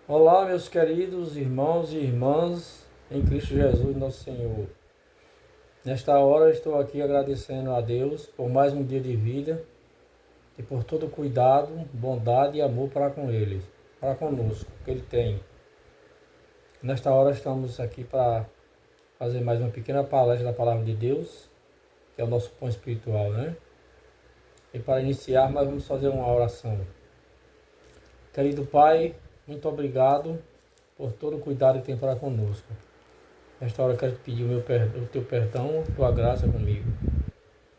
Olá, meus queridos irmãos e irmãs em Cristo Jesus, nosso Senhor. Nesta hora estou aqui agradecendo a Deus por mais um dia de vida e por todo o cuidado, bondade e amor para com Ele, para conosco, que Ele tem. Nesta hora estamos aqui para fazer mais uma pequena palestra da Palavra de Deus, que é o nosso pão espiritual, né? E para iniciar, nós vamos fazer uma oração. Querido Pai, muito obrigado por todo o cuidado que tem para conosco. Nesta hora eu quero te pedir o teu perdão, a tua graça comigo.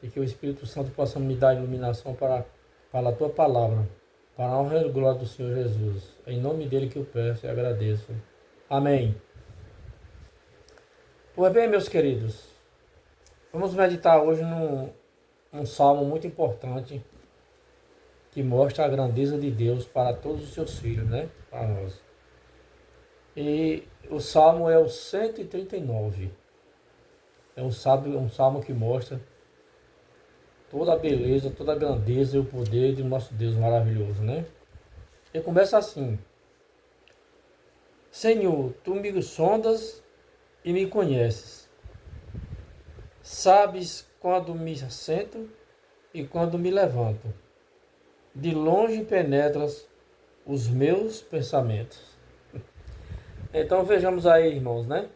E que o Espírito Santo possa me dar iluminação para a tua palavra, para a honra e glória do Senhor Jesus. É em nome dele que eu peço e agradeço. Amém. Pois bem, meus queridos, vamos meditar hoje num salmo muito importante que mostra a grandeza de Deus para todos os seus filhos, né? Para nós. E o salmo é o 139. É um salmo que mostra toda a beleza, toda a grandeza e o poder do nosso Deus maravilhoso, né? Ele começa assim: Senhor, tu me sondas e me conheces. Sabes quando me assento e quando me levanto. De longe penetras os meus pensamentos. Então vejamos aí, irmãos, né?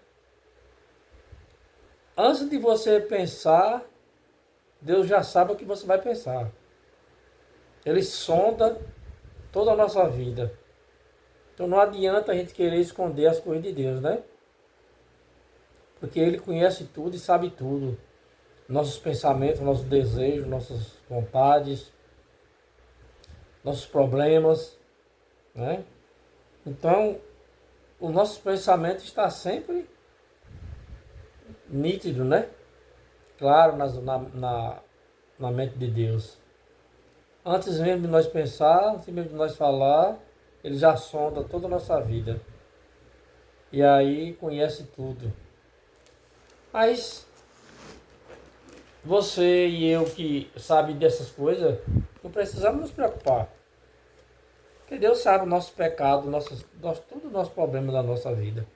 Antes de você pensar, Deus já sabe o que você vai pensar. Ele sonda toda a nossa vida. Então não adianta a gente querer esconder as coisas de Deus, né? Porque Ele conhece tudo e sabe tudo. Nossos pensamentos, nossos desejos, nossas vontades, nossos problemas, né? Então, o nosso pensamento está sempre nítido, né? Claro, na mente de Deus. Antes mesmo de nós pensar, antes mesmo de nós falar, Ele já sonda toda a nossa vida. E aí conhece tudo. Mas você e eu que sabe dessas coisas, não precisamos nos preocupar. Porque Deus sabe o nosso pecado, tudo o nosso problema da nossa vida.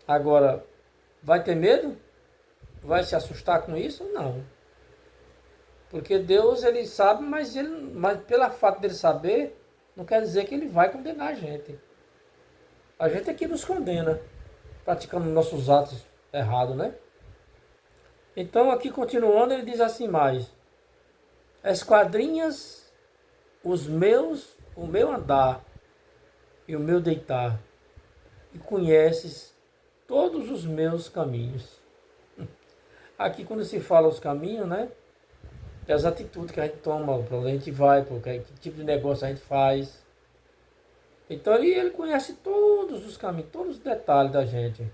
Agora, vai ter medo? Vai se assustar com isso? Não. Porque Deus, Ele sabe, mas pela fato dele saber, não quer dizer que Ele vai condenar a gente. A gente é que nos condena, praticando nossos atos errados, né? Então, aqui continuando, ele diz assim mais: esquadrinhas o meu andar e o meu deitar, e conheces todos os meus caminhos. Aqui quando se fala os caminhos, né? É as atitudes que a gente toma, para onde a gente vai, que tipo de negócio a gente faz. Então ele conhece todos os caminhos, todos os detalhes da gente.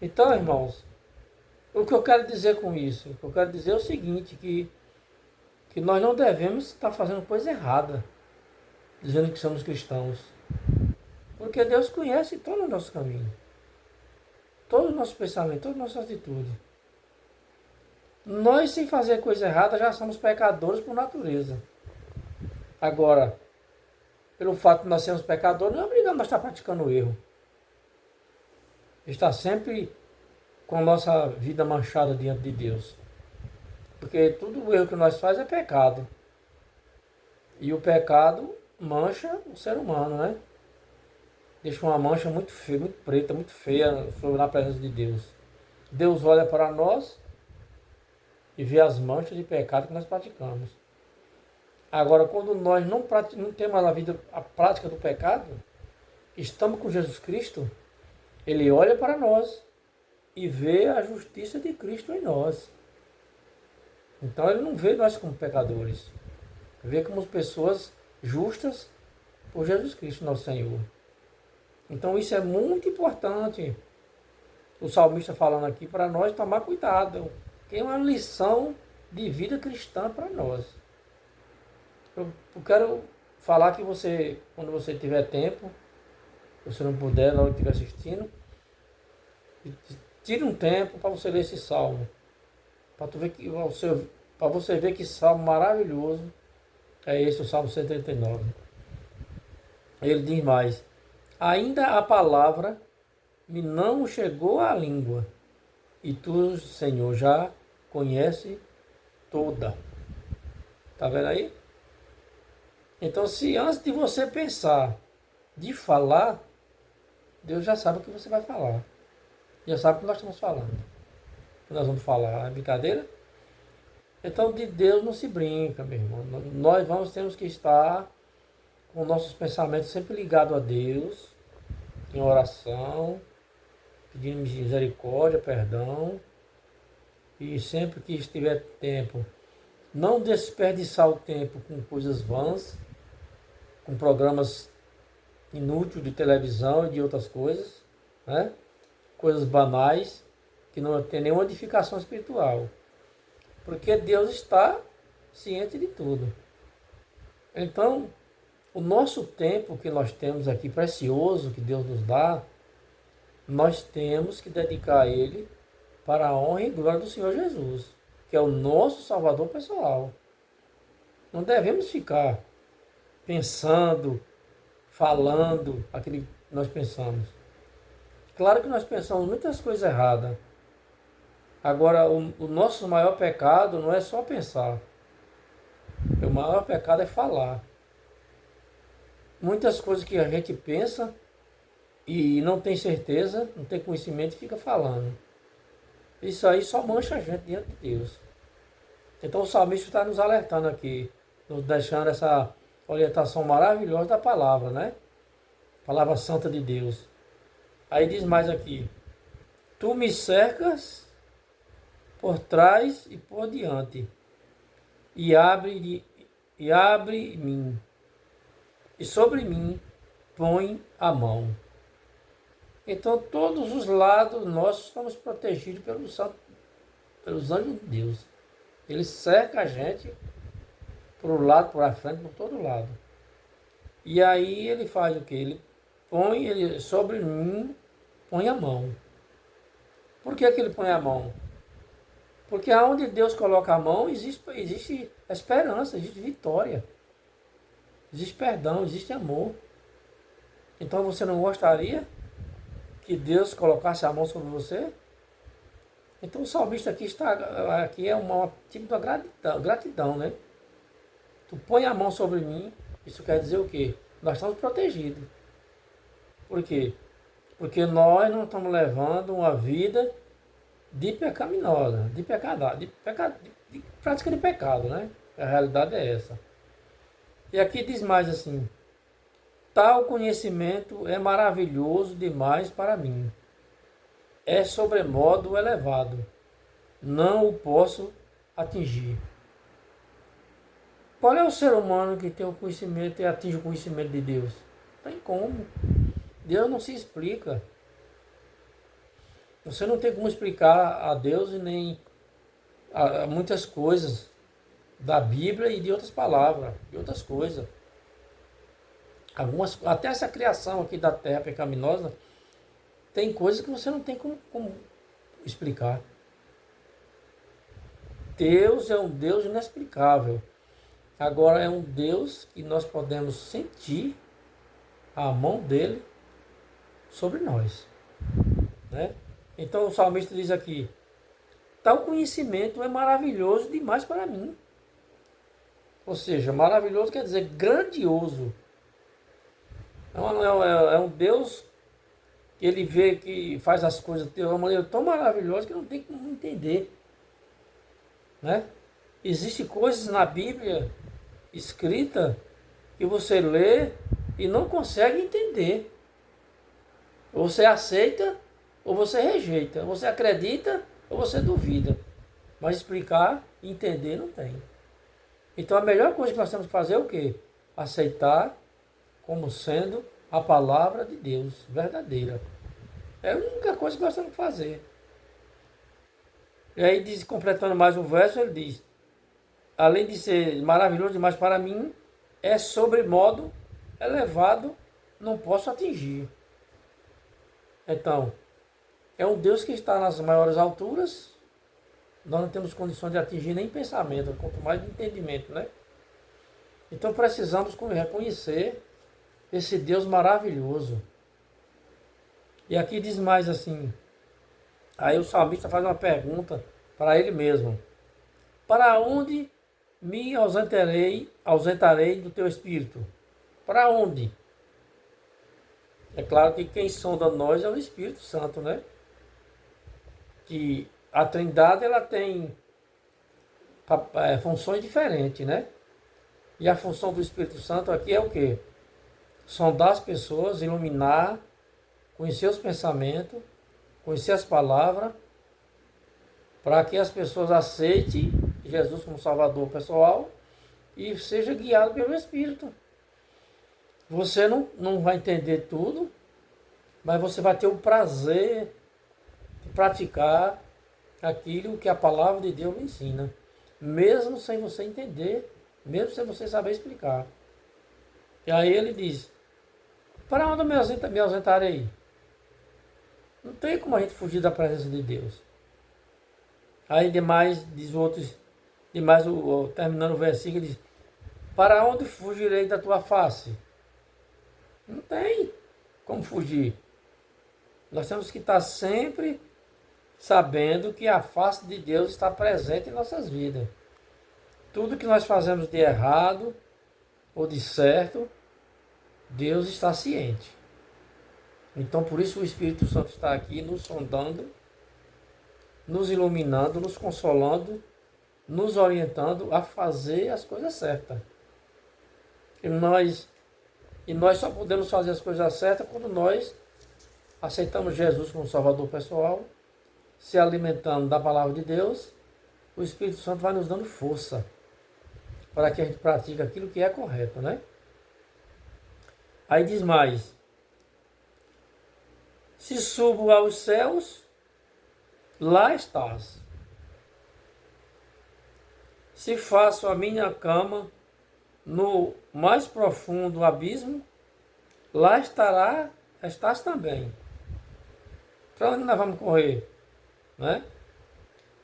Então, irmãos, o que eu quero dizer com isso? O que eu quero dizer é o seguinte, que nós não devemos estar fazendo coisa errada, dizendo que somos cristãos. Porque Deus conhece todo o nosso caminho, todo o nosso pensamento, todas as nossas atitudes. Nós, sem fazer coisa errada, já somos pecadores por natureza. Agora, pelo fato de nós sermos pecadores, não é obrigado a estar praticando o erro. Está sempre com a nossa vida manchada diante de Deus. Porque tudo o erro que nós fazemos é pecado. E o pecado mancha o ser humano, né? Deixa uma mancha muito feia, muito preta, muito feia na presença de Deus. Deus olha para nós e vê as manchas de pecado que nós praticamos. Agora, quando nós não temos na vida a prática do pecado, estamos com Jesus Cristo, Ele olha para nós e vê a justiça de Cristo em nós. Então Ele não vê nós como pecadores, vê como pessoas justas por Jesus Cristo, nosso Senhor. Então isso é muito importante. O salmista falando aqui para nós tomar cuidado, que é uma lição de vida cristã para nós. Eu quero falar que você, quando você tiver tempo, se você não puder, na hora que estiver assistindo, tire um tempo para você ler esse salmo. Para você ver que salmo maravilhoso é esse, o Salmo 139. Ele diz mais: ainda a palavra me não chegou à língua, e tu, Senhor, já conhece toda. Tá vendo aí? Então, se antes de você pensar de falar, Deus já sabe o que você vai falar. Já sabe o que nós estamos falando. O que nós vamos falar. É brincadeira? Então, de Deus não se brinca, meu irmão. Nós temos que estar com nossos pensamentos sempre ligados a Deus, em oração, pedindo misericórdia, perdão. E sempre que estiver tempo, não desperdiçar o tempo com coisas vãs, com programas inúteis de televisão e de outras coisas, né? Coisas banais, que não tem nenhuma edificação espiritual. Porque Deus está ciente de tudo. Então, o nosso tempo que nós temos aqui, precioso, que Deus nos dá, nós temos que dedicar a Ele para a honra e glória do Senhor Jesus, que é o nosso Salvador pessoal. Não devemos ficar pensando, falando aquilo que nós pensamos. Claro que nós pensamos muitas coisas erradas. Agora, o nosso maior pecado não é só pensar. O maior pecado é falar. Muitas coisas que a gente pensa e não tem certeza, não tem conhecimento, fica falando. Isso aí só mancha a gente diante de Deus. Então o salmista está nos alertando aqui, nos deixando essa orientação maravilhosa da palavra, né? Palavra santa de Deus. Aí diz mais aqui: tu me cercas por trás e por diante, e abre mim, e sobre mim põe a mão. Então, todos os lados nós estamos protegidos pelos anjos de Deus. Ele cerca a gente por um lado, por a frente, por todo lado. E aí ele faz o que? Ele sobre mim põe a mão. Por que ele põe a mão? Porque aonde Deus coloca a mão, existe esperança, existe vitória. Existe perdão, existe amor. Então você não gostaria que Deus colocasse a mão sobre você? Então o salmista aqui é um tipo de gratidão, né? Tu põe a mão sobre mim, isso quer dizer o quê? Nós estamos protegidos. Por quê? Porque nós não estamos levando uma vida de pecaminosa, de prática de pecado, né? A realidade é essa. E aqui diz mais assim: tal conhecimento é maravilhoso demais para mim. É sobremodo elevado. Não o posso atingir. Qual é o ser humano que tem o conhecimento e atinge o conhecimento de Deus? Não tem como. Deus não se explica. Você não tem como explicar a Deus e nem a muitas coisas da Bíblia e de outras palavras, de outras coisas. Até essa criação aqui da terra pecaminosa, tem coisas que você não tem como explicar. Deus é um Deus inexplicável. Agora é um Deus que nós podemos sentir a mão dele sobre nós, né? Então o salmista diz aqui: tal conhecimento é maravilhoso demais para mim. Ou seja, maravilhoso quer dizer grandioso. É um Deus que ele vê que faz as coisas de uma maneira tão maravilhosa que não tem como entender, né? Existem coisas na Bíblia escrita que você lê e não consegue entender. Ou você aceita ou você rejeita. Você acredita ou você duvida. Mas explicar e entender não tem. Então a melhor coisa que nós temos que fazer é o quê? Aceitar como sendo a palavra de Deus verdadeira. É a única coisa que nós temos que fazer. E aí diz, completando mais o verso, ele diz: além de ser maravilhoso demais para mim, é sobremodo elevado, não posso atingir. Então, é um Deus que está nas maiores alturas, nós não temos condições de atingir nem pensamento, quanto mais de entendimento, né? Então precisamos reconhecer esse Deus maravilhoso. E aqui diz mais assim, aí o salmista faz uma pergunta para ele mesmo. Para onde me ausentarei do teu Espírito? Para onde? É claro que quem sonda nós é o Espírito Santo, né? Que a Trindade ela tem funções diferentes, né? E a função do Espírito Santo aqui é o quê? Sondar as pessoas, iluminar, conhecer os pensamentos, conhecer as palavras, para que as pessoas aceitem Jesus como Salvador pessoal e seja guiado pelo Espírito. Você não vai entender tudo, mas você vai ter o prazer de praticar aquilo que a palavra de Deus lhe ensina, mesmo sem você entender, mesmo sem você saber explicar. E aí ele diz, para onde eu me ausentarei? Não tem como a gente fugir da presença de Deus. Aí demais, diz outros, demais terminando o versículo, diz, para onde fugirei da tua face? Não tem como fugir. Nós temos que estar sempre sabendo que a face de Deus está presente em nossas vidas. Tudo que nós fazemos de errado ou de certo, Deus está ciente. Então, por isso o Espírito Santo está aqui nos sondando, nos iluminando, nos consolando, nos orientando a fazer as coisas certas. E nós só podemos fazer as coisas certas quando nós aceitamos Jesus como Salvador pessoal, se alimentando da palavra de Deus, o Espírito Santo vai nos dando força para que a gente pratique aquilo que é correto, né? Aí diz mais, se subo aos céus, lá estás. Se faço a minha cama no mais profundo abismo, lá estás também. Para onde nós vamos correr? Né?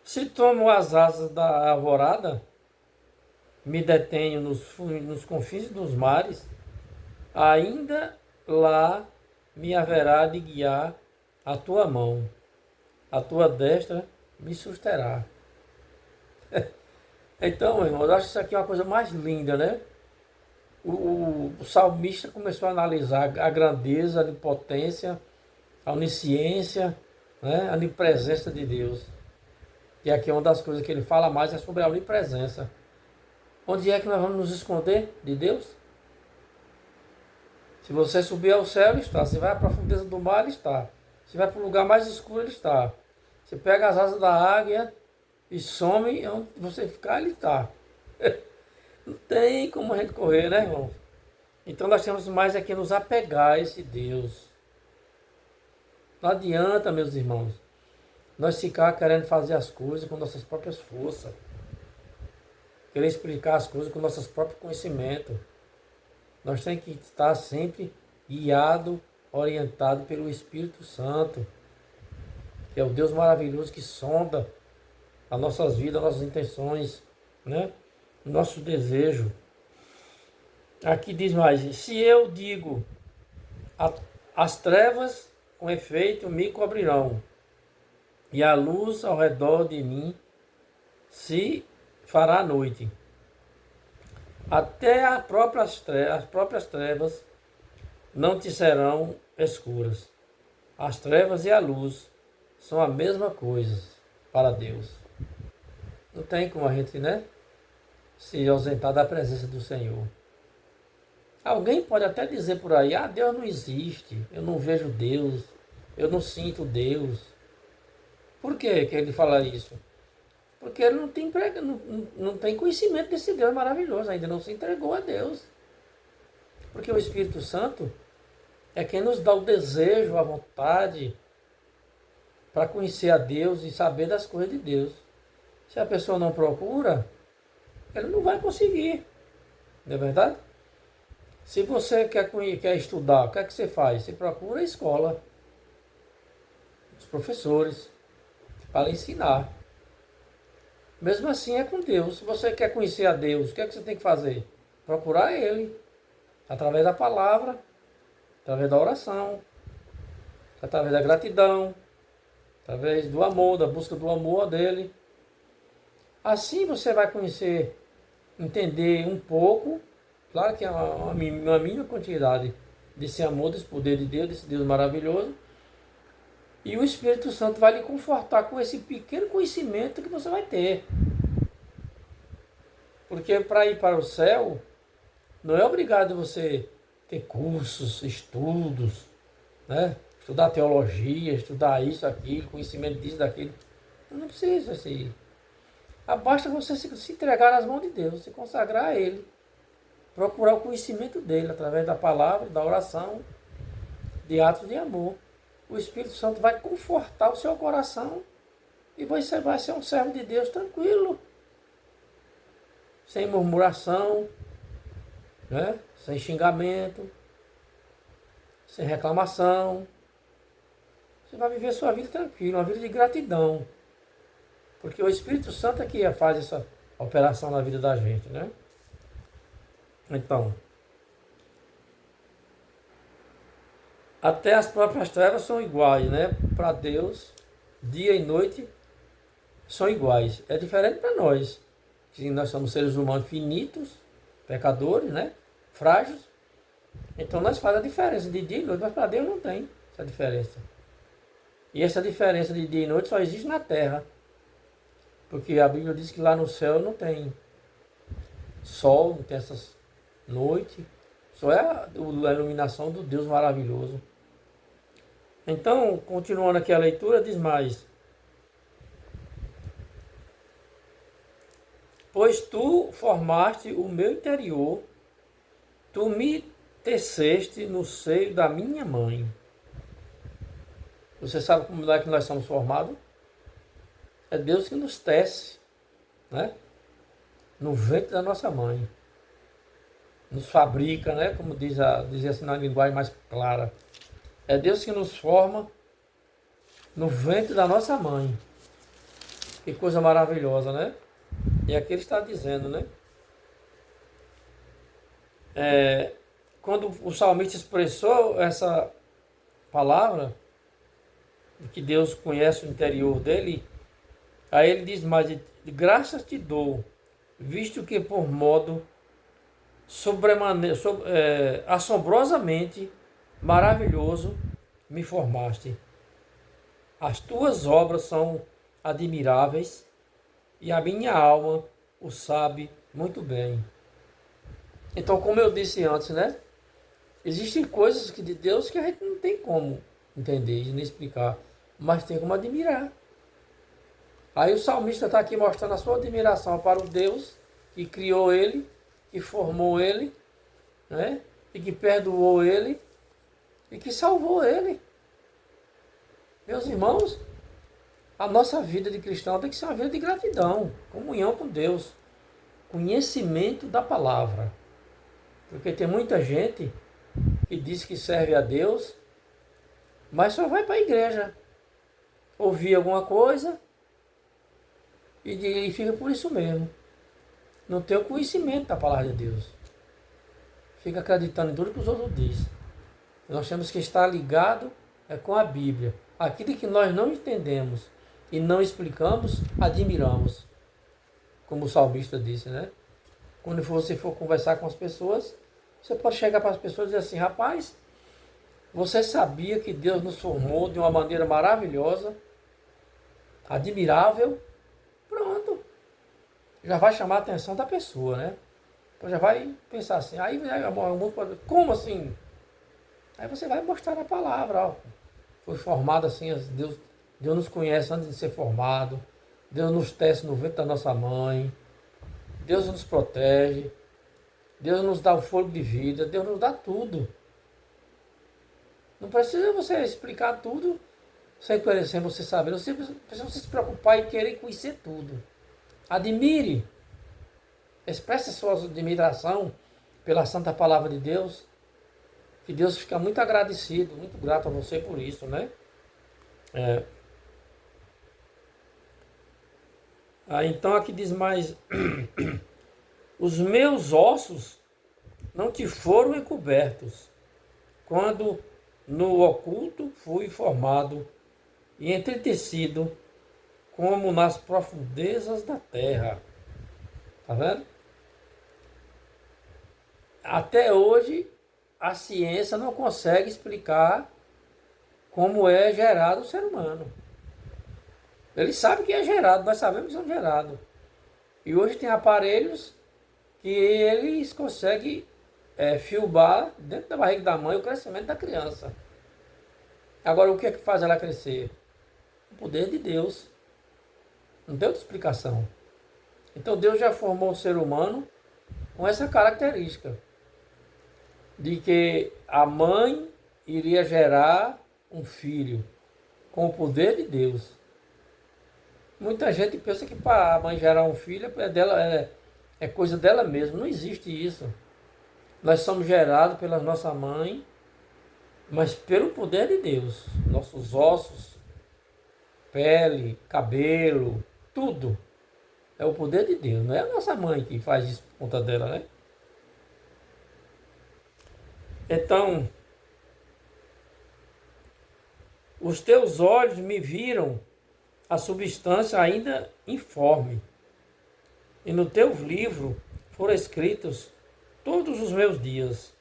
Se tomo as asas da alvorada, me detenho nos confins dos mares, ainda lá me haverá de guiar a tua mão, a tua destra me susterá. Então, irmão, eu acho isso aqui uma coisa mais linda, né? O salmista começou a analisar a grandeza, a onipotência, a onisciência, né? A onipresença de Deus. E aqui é uma das coisas que ele fala mais é sobre a onipresença. Onde é que nós vamos nos esconder de Deus? Se você subir ao céu, ele está. Se vai à profundeza do mar, ele está. Se vai para o lugar mais escuro, ele está. Se pega as asas da águia e some, onde você ficar, ele está. Não tem como a gente correr, né, irmão? Então nós temos mais é que nos apegar a esse Deus. Não adianta, meus irmãos, nós ficar querendo fazer as coisas com nossas próprias forças. Querer explicar as coisas com nossos próprios conhecimentos. Nós temos que estar sempre guiado, orientado pelo Espírito Santo, que é o Deus maravilhoso que sonda as nossas vidas, as nossas intenções, né? Nosso desejo. Aqui diz mais, se eu digo, as trevas com efeito me cobrirão, e a luz ao redor de mim se fará noite. Até as próprias trevas não te serão escuras. As trevas e a luz são a mesma coisa para Deus. Não tem como a gente, né, se ausentar da presença do Senhor. Alguém pode até dizer por aí, Deus não existe, eu não vejo Deus, eu não sinto Deus. Por que ele fala isso? Porque ele não tem conhecimento desse Deus maravilhoso, ainda não se entregou a Deus. Porque o Espírito Santo é quem nos dá o desejo, a vontade para conhecer a Deus e saber das coisas de Deus. Se a pessoa não procura, ele não vai conseguir. Não é verdade? Se você quer estudar, o que é que você faz? Você procura a escola, os professores, para ensinar. Mesmo assim é com Deus. Se você quer conhecer a Deus, o que é que você tem que fazer? Procurar Ele, através da palavra, através da oração, através da gratidão, através do amor, da busca do amor dele. Assim você vai conhecer, entender um pouco, claro que é uma mínima quantidade desse amor, desse poder de Deus, desse Deus maravilhoso. E o Espírito Santo vai lhe confortar com esse pequeno conhecimento que você vai ter. Porque para ir para o céu, não é obrigado você ter cursos, estudos, né? Estudar teologia, estudar isso, aquilo, conhecimento disso, daquilo. Não precisa assim. Basta você se entregar nas mãos de Deus, se consagrar a Ele. Procurar o conhecimento dele através da palavra, da oração, de atos de amor. O Espírito Santo vai confortar o seu coração e você vai ser um servo de Deus tranquilo, sem murmuração, né? Sem xingamento, sem reclamação. Você vai viver sua vida tranquila, uma vida de gratidão. Porque o Espírito Santo é que faz essa operação na vida da gente, né? Então, até as próprias trevas são iguais, né? Para Deus, dia e noite são iguais. É diferente para nós, que nós somos seres humanos finitos, pecadores, né? Frágeis. Então nós fazemos a diferença de dia e noite, mas para Deus não tem essa diferença. E essa diferença de dia e noite só existe na terra. Porque a Bíblia diz que lá no céu não tem sol, não tem essas noites. Só é a iluminação do Deus maravilhoso. Então, continuando aqui a leitura, diz mais. Pois tu formaste o meu interior, tu me teceste no seio da minha mãe. Você sabe como é que nós somos formados? É Deus que nos tece, né? No ventre da nossa mãe. Nos fabrica, né? Como diz assim na linguagem mais clara. É Deus que nos forma no ventre da nossa mãe. Que coisa maravilhosa, né? E aqui ele está dizendo, né? Quando o salmista expressou essa palavra, de que Deus conhece o interior dele, aí ele diz mais, de graças te dou, visto que por modo assombrosamente maravilhoso me formaste. As tuas obras são admiráveis e a minha alma o sabe muito bem. Então, como eu disse antes, né? Existem coisas de Deus que a gente não tem como entender nem explicar, mas tem como admirar. Aí o salmista está aqui mostrando a sua admiração para o Deus que criou ele, que formou ele, né? E que perdoou ele e que salvou ele. Meus irmãos, a nossa vida de cristão tem que ser uma vida de gratidão, comunhão com Deus, conhecimento da palavra. Porque tem muita gente que diz que serve a Deus, mas só vai para a igreja ouvir alguma coisa e fica por isso mesmo. Não tem o conhecimento da palavra de Deus. Fica acreditando em tudo que os outros dizem. Nós temos que estar ligado com a Bíblia. Aquilo que nós não entendemos e não explicamos, admiramos. Como o salmista disse, né? Quando você for conversar com as pessoas, você pode chegar para as pessoas e dizer assim, rapaz, você sabia que Deus nos formou de uma maneira maravilhosa, admirável? Pronto. Já vai chamar a atenção da pessoa, né? Então já vai pensar assim, aí como assim? Aí você vai mostrar a palavra, ó. Foi formado assim, Deus nos conhece antes de ser formado, Deus nos tece no ventre da nossa mãe, Deus nos protege, Deus nos dá o fôlego de vida, Deus nos dá tudo. Não precisa você explicar tudo sem você saber, você precisa você se preocupar e querer conhecer tudo. Admire, expresse a sua admiração pela santa palavra de Deus, que Deus fica muito agradecido, muito grato a você por isso, né? Então aqui diz mais, os meus ossos não te foram encobertos, quando no oculto fui formado e entretecido como nas profundezas da terra. Tá vendo? Até hoje a ciência não consegue explicar como é gerado o ser humano. Ele sabe que é gerado, nós sabemos que são gerados. E hoje tem aparelhos que eles conseguem filmar dentro da barriga da mãe o crescimento da criança. Agora, o que é que faz ela crescer? O poder de Deus. Não tem outra explicação. Então Deus já formou o ser humano com essa característica de que a mãe iria gerar um filho com o poder de Deus. Muita gente pensa que para a mãe gerar um filho é coisa dela mesma. Não existe isso. Nós somos gerados pela nossa mãe, mas pelo poder de Deus. Nossos ossos, pele, cabelo, tudo é o poder de Deus. Não é a nossa mãe que faz isso por conta dela, né? Então, os teus olhos me viram a substância ainda informe, e no teu livro foram escritos todos os meus dias,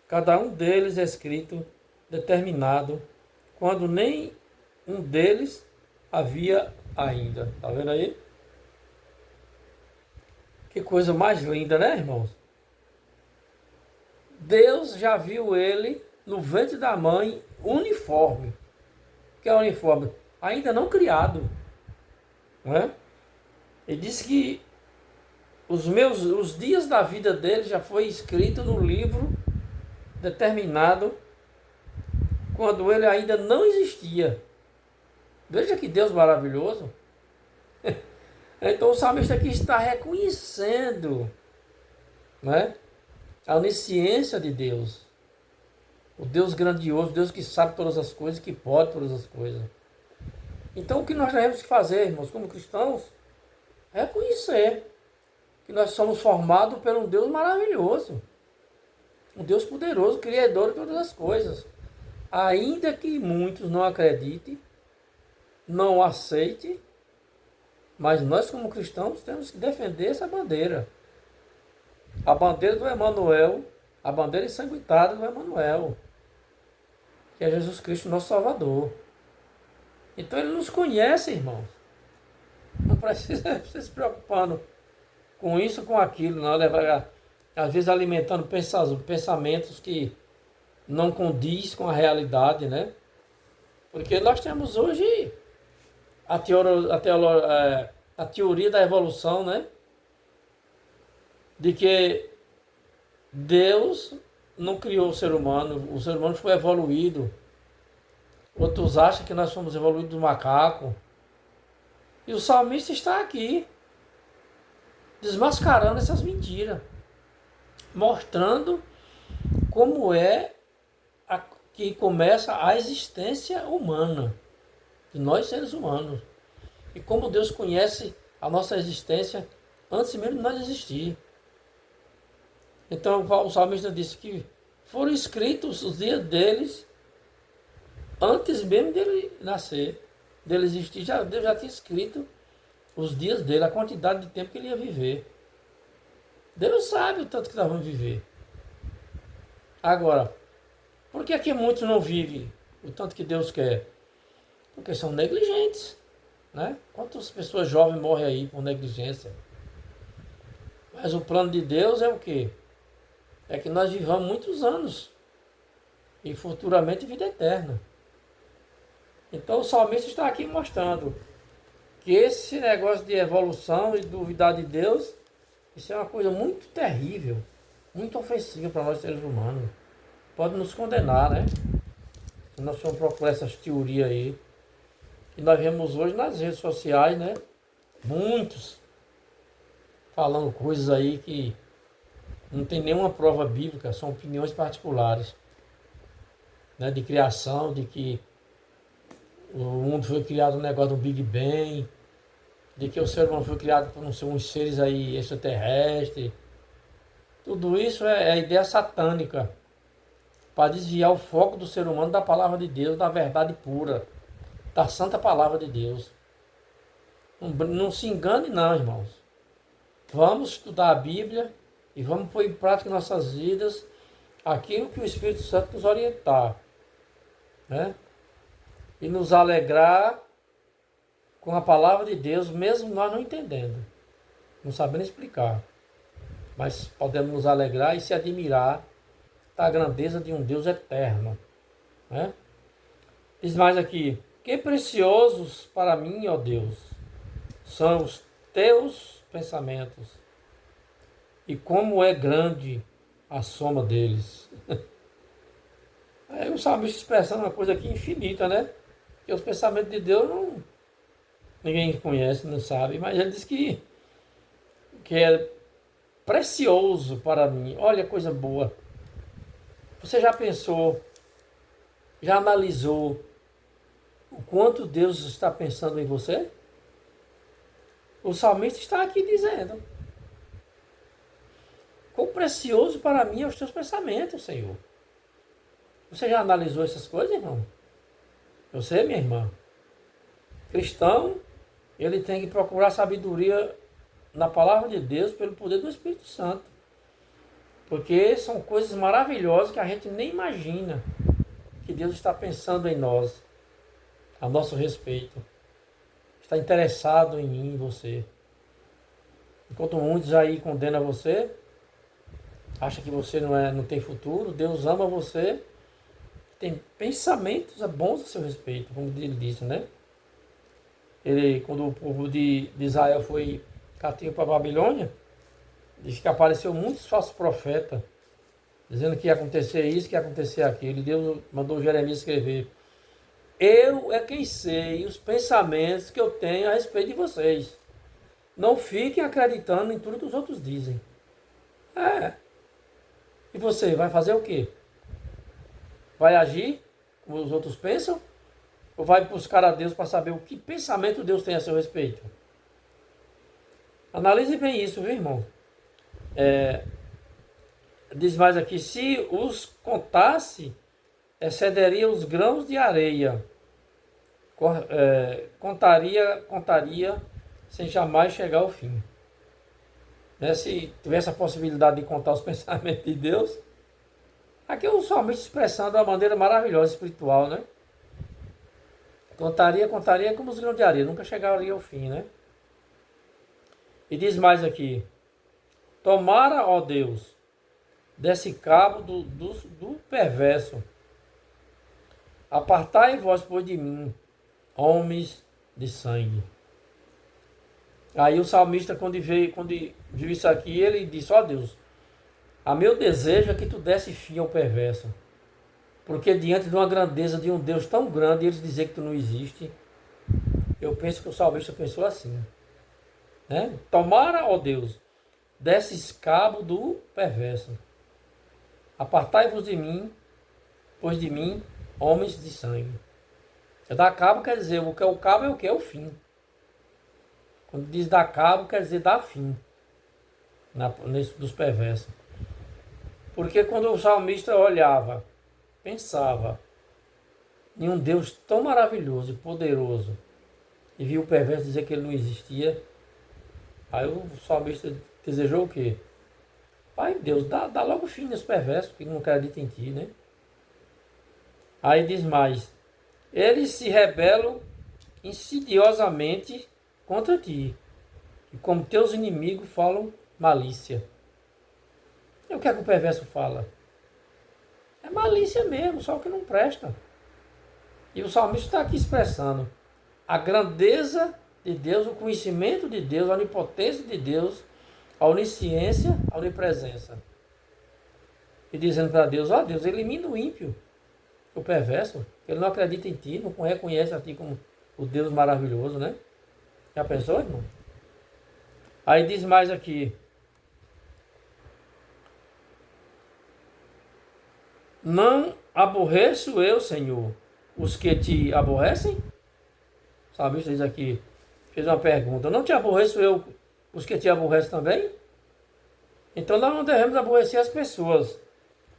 cada um deles escrito, determinado, quando nem um deles havia ainda. Tá vendo aí? Que coisa mais linda, né, irmãos? Deus já viu ele no ventre da mãe uniforme. O que é uniforme? Ainda não criado. Não é? Ele disse que os dias da vida dele já foi escrito no livro determinado quando ele ainda não existia. Veja que Deus maravilhoso. Então o salmista aqui está reconhecendo, né, a onisciência de Deus. O Deus grandioso, o Deus que sabe todas as coisas, que pode todas as coisas. Então o que nós devemos fazer, irmãos, como cristãos, é reconhecer que nós somos formados por um Deus maravilhoso. Um Deus poderoso, criador de todas as coisas. Ainda que muitos não acreditem, não aceitem, mas nós como cristãos temos que defender essa bandeira. A bandeira do Emanuel, a bandeira ensanguentada do Emanuel, que é Jesus Cristo, nosso Salvador. Então ele nos conhece, irmãos. Não precisa se preocupando com isso, com aquilo, não. Às vezes alimentando pensamentos que não condiz com a realidade, né? Porque nós temos hoje a teoria da evolução, né? De que Deus não criou o ser humano foi evoluído. Outros acham que nós fomos evoluídos do macaco. E o salmista está aqui, desmascarando essas mentiras, mostrando como é que começa a existência humana, de nós seres humanos, e como Deus conhece a nossa existência antes mesmo de nós existir. Então o salmista disse que foram escritos os dias deles antes mesmo dele nascer, dele existir. Deus já tinha escrito os dias dele, a quantidade de tempo que ele ia viver. Deus sabe o tanto que nós vamos viver. Agora, por que aqui muitos não vivem o tanto que Deus quer? Porque são negligentes, né? Quantas pessoas jovens morrem aí por negligência? Mas o plano de Deus é o quê? É que nós vivamos muitos anos e futuramente vida eterna. Então o salmista está aqui mostrando que esse negócio de evolução e duvidar de Deus, isso é uma coisa muito terrível, muito ofensiva para nós seres humanos. Pode nos condenar, né? Se nós formos procurar essas teorias aí. E nós vemos hoje nas redes sociais, né? Muitos falando coisas aí que não tem nenhuma prova bíblica, são opiniões particulares, né? De criação, de que o mundo foi criado um negócio do Big Bang, de que o ser humano foi criado por uns seres aí extraterrestres. Tudo isso é ideia satânica para desviar o foco do ser humano da palavra de Deus, da verdade pura, da santa palavra de Deus. Não se engane não, irmãos. Vamos estudar a Bíblia e vamos pôr em prática em nossas vidas aquilo que o Espírito Santo nos orientar, né? E nos alegrar com a palavra de Deus, mesmo nós não entendendo, não sabendo explicar. Mas podemos nos alegrar e se admirar da grandeza de um Deus eterno, né? Diz mais aqui: que preciosos para mim, ó Deus, são os teus pensamentos, e como é grande a soma deles. Aí o salmista expressando uma coisa aqui infinita, né? Que os pensamentos de Deus ninguém conhece, não sabe, mas ele diz que é precioso para mim. Olha, coisa boa. Você já pensou, já analisou o quanto Deus está pensando em você? O salmista está aqui dizendo: quão precioso para mim é os teus pensamentos, Senhor. Você já analisou essas coisas, irmão? Você, minha irmã? Cristão, ele tem que procurar sabedoria na palavra de Deus pelo poder do Espírito Santo. Porque são coisas maravilhosas que a gente nem imagina que Deus está pensando em nós, a nosso respeito. Está interessado em mim, em você. Enquanto muitos aí condenam você, acha que você não tem futuro, Deus ama você, tem pensamentos bons a seu respeito, como ele disse, né? Quando o povo de Israel foi cativo para a Babilônia, diz que apareceu muitos falsos profetas, dizendo que ia acontecer isso, que ia acontecer aquilo. E Deus mandou Jeremias escrever: eu é quem sei os pensamentos que eu tenho a respeito de vocês. Não fiquem acreditando em tudo que os outros dizem. E você vai fazer o quê? Vai agir como os outros pensam? Ou vai buscar a Deus para saber o que pensamento Deus tem a seu respeito? Analise bem isso, viu, irmão? Diz mais aqui: se os contasse, excederia os grãos de areia. Contaria sem jamais chegar ao fim. Né? Se tivesse a possibilidade de contar os pensamentos de Deus, aqui é o salmista expressando de uma maneira maravilhosa, espiritual, né? Contaria como os grãos de areia, nunca chegaria ao fim, né? E diz mais aqui: tomara, ó Deus, desse cabo do perverso, apartai vós, pois, de mim, homens de sangue. Aí o salmista, quando viu isso aqui, ele disse: ó Deus, a meu desejo é que tu desse fim ao perverso. Porque diante de uma grandeza de um Deus tão grande, eles dizer que tu não existe, eu penso que o salmista pensou assim, né? Tomara, ó Deus, desses cabo do perverso. Apartai-vos de mim, pois de mim, homens de sangue. Dar cabo quer dizer, o que é o cabo é o que é o fim. Quando diz dar cabo, quer dizer dar fim dos perversos. Porque quando o salmista olhava, pensava em um Deus tão maravilhoso e poderoso, e viu o perverso dizer que ele não existia, aí o salmista desejou o quê? Pai, Deus, dá logo fim nos perversos, que não acreditam em ti, né? Aí diz mais: eles se rebelam insidiosamente contra ti, e como teus inimigos falam malícia. E o que é que o perverso fala? É malícia mesmo, só que não presta. E o salmista está aqui expressando a grandeza de Deus, o conhecimento de Deus, a onipotência de Deus, a onisciência, a onipresença. E dizendo para Deus: ó Deus, elimina o ímpio, o perverso, ele não acredita em ti, não reconhece a ti como o Deus maravilhoso, né? Já pensou, irmão? Aí diz mais aqui: não aborreço eu, Senhor, os que te aborrecem? O salmista diz aqui, fez uma pergunta: não te aborreço eu os que te aborrecem também? Então nós não devemos aborrecer as pessoas,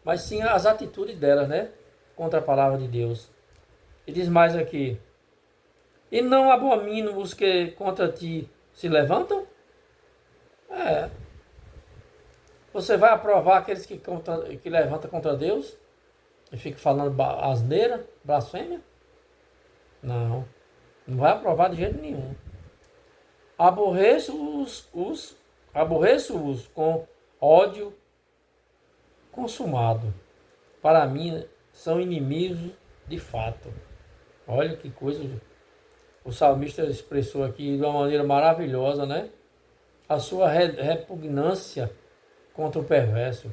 mas sim as atitudes delas, né? Contra a palavra de Deus. E diz mais aqui: e não abomino os que contra ti se levantam? É. Você vai aprovar aqueles que levantam contra Deus? E fica falando asneira, blasfêmia? Não. Não vai aprovar de jeito nenhum. Aborreço-os com ódio consumado. Para mim, são inimigos de fato. Olha que coisa o salmista expressou aqui de uma maneira maravilhosa, né? A sua repugnância contra o perverso.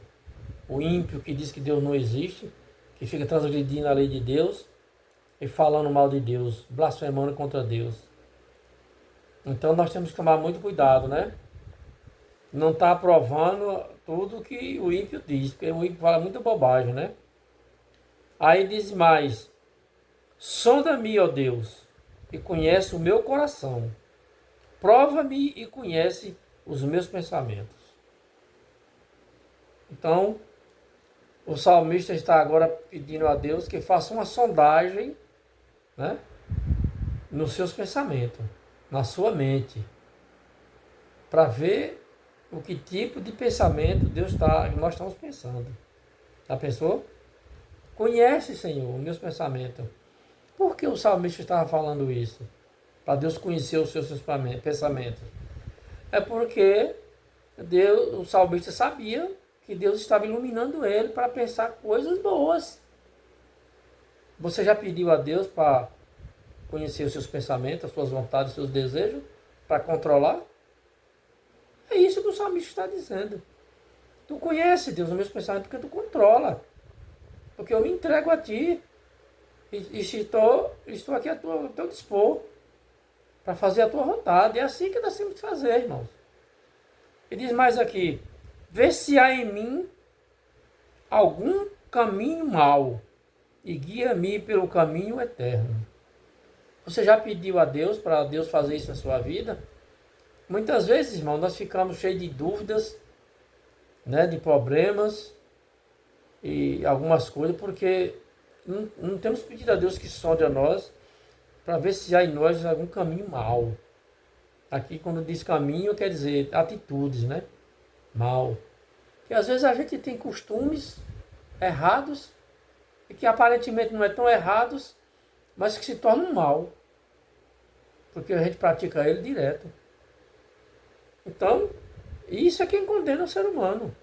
O ímpio que diz que Deus não existe, que fica transgredindo a lei de Deus e falando mal de Deus, blasfemando contra Deus. Então nós temos que tomar muito cuidado, né? Não está aprovando tudo que o ímpio diz, porque o ímpio fala muita bobagem, né? Aí diz mais: sonda-me, ó Deus, e conhece o meu coração. Prova-me e conhece os meus pensamentos. Então, o salmista está agora pedindo a Deus que faça uma sondagem, né, nos seus pensamentos, na sua mente, para ver o que tipo de pensamento nós estamos pensando. Já pensou? Conhece, Senhor, os meus pensamentos. Por que o salmista estava falando isso? Para Deus conhecer os seus pensamentos. É porque o salmista sabia que Deus estava iluminando ele para pensar coisas boas. Você já pediu a Deus para conhecer os seus pensamentos, as suas vontades, os seus desejos, para controlar? É isso que o salmista está dizendo. Tu conhece, Deus, os meus pensamentos porque tu controla. Porque eu me entrego a ti. E estou aqui ao teu dispor para fazer a tua vontade. É assim que nós temos que fazer, irmãos. E diz mais aqui: vê se há em mim algum caminho mau e guia-me pelo caminho eterno. Você já pediu a Deus para Deus fazer isso na sua vida? Muitas vezes, irmão, nós ficamos cheios de dúvidas, né, de problemas e algumas coisas, porque não temos pedido a Deus que sonde a nós para ver se há em nós algum caminho mau. Aqui, quando diz caminho, quer dizer atitudes, né? Mal. Que às vezes a gente tem costumes errados e que aparentemente não é tão errados, mas que se tornam mal, porque a gente pratica ele direto. Então, isso é quem condena o ser humano.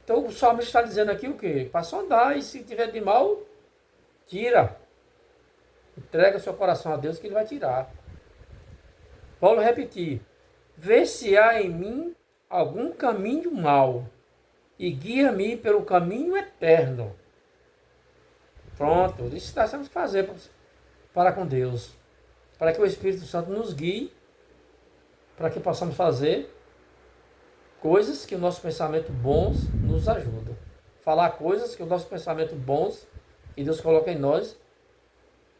Então o salmista está dizendo aqui o quê? Para sondar, e se tiver de mal, tira. Entrega seu coração a Deus que ele vai tirar. Paulo repetir: vê se há em mim algum caminho mau e guia-me pelo caminho eterno. Pronto, isso nós temos que fazer para com Deus. Para que o Espírito Santo nos guie, para que possamos fazer coisas que o nosso pensamento bons nos ajuda. Falar coisas que o nosso pensamento bons que Deus coloca em nós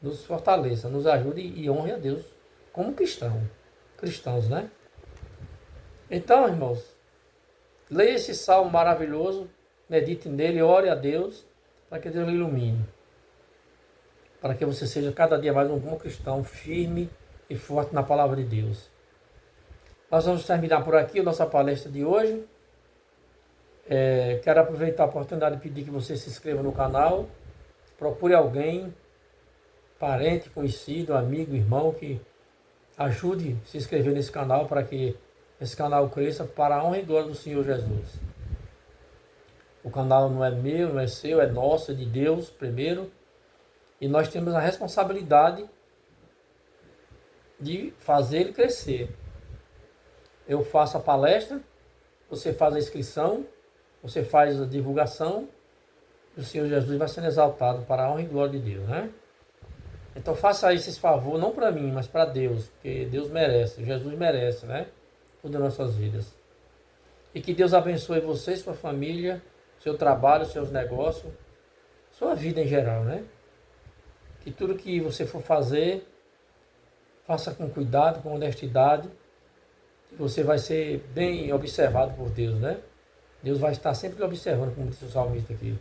nos fortaleça, nos ajude e honre a Deus como cristãos, né? Então, irmãos, leia esse salmo maravilhoso, medite nele, ore a Deus para que Deus lhe ilumine. Para que você seja cada dia mais um bom cristão, firme e forte na palavra de Deus. Nós vamos terminar por aqui a nossa palestra de hoje. Quero aproveitar a oportunidade de pedir que você se inscreva no canal. Procure alguém, parente, conhecido, amigo, irmão, que ajude a se inscrever nesse canal para que esse canal cresça para a honra e glória do Senhor Jesus. O canal não é meu, não é seu, é nosso, é de Deus primeiro. E nós temos a responsabilidade de fazer ele crescer. Eu faço a palestra, você faz a inscrição, você faz a divulgação, e o Senhor Jesus vai sendo exaltado para a honra e glória de Deus, né? Então faça esse favor, não para mim, mas para Deus, porque Deus merece, Jesus merece, né? Tudo nas nossas vidas. E que Deus abençoe você, sua família, seu trabalho, seus negócios, sua vida em geral, né? Que tudo que você for fazer, faça com cuidado, com honestidade, e você vai ser bem observado por Deus, né? Deus vai estar sempre observando, como disse o salmista aqui.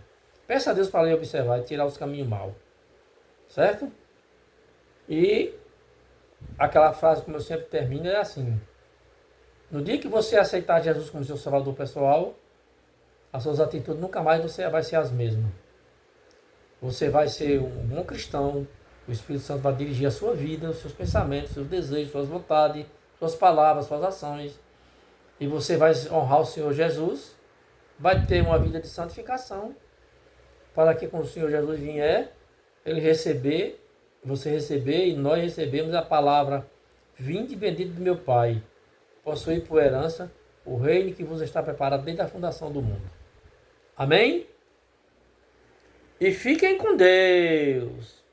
Peça a Deus para lhe observar e tirar os caminhos maus. Certo? E aquela frase, como eu sempre termino, é assim. No dia que você aceitar Jesus como seu salvador pessoal, as suas atitudes nunca mais você vai ser as mesmas. Você vai ser um bom cristão, o Espírito Santo vai dirigir a sua vida, os seus pensamentos, seus desejos, suas vontades, suas palavras, suas ações. E você vai honrar o Senhor Jesus, vai ter uma vida de santificação, para que quando o Senhor Jesus vier, ele receber, você receber e nós recebemos a palavra: vinde bendito do meu Pai, possuir por herança o reino que vos está preparado desde a fundação do mundo. Amém? E fiquem com Deus.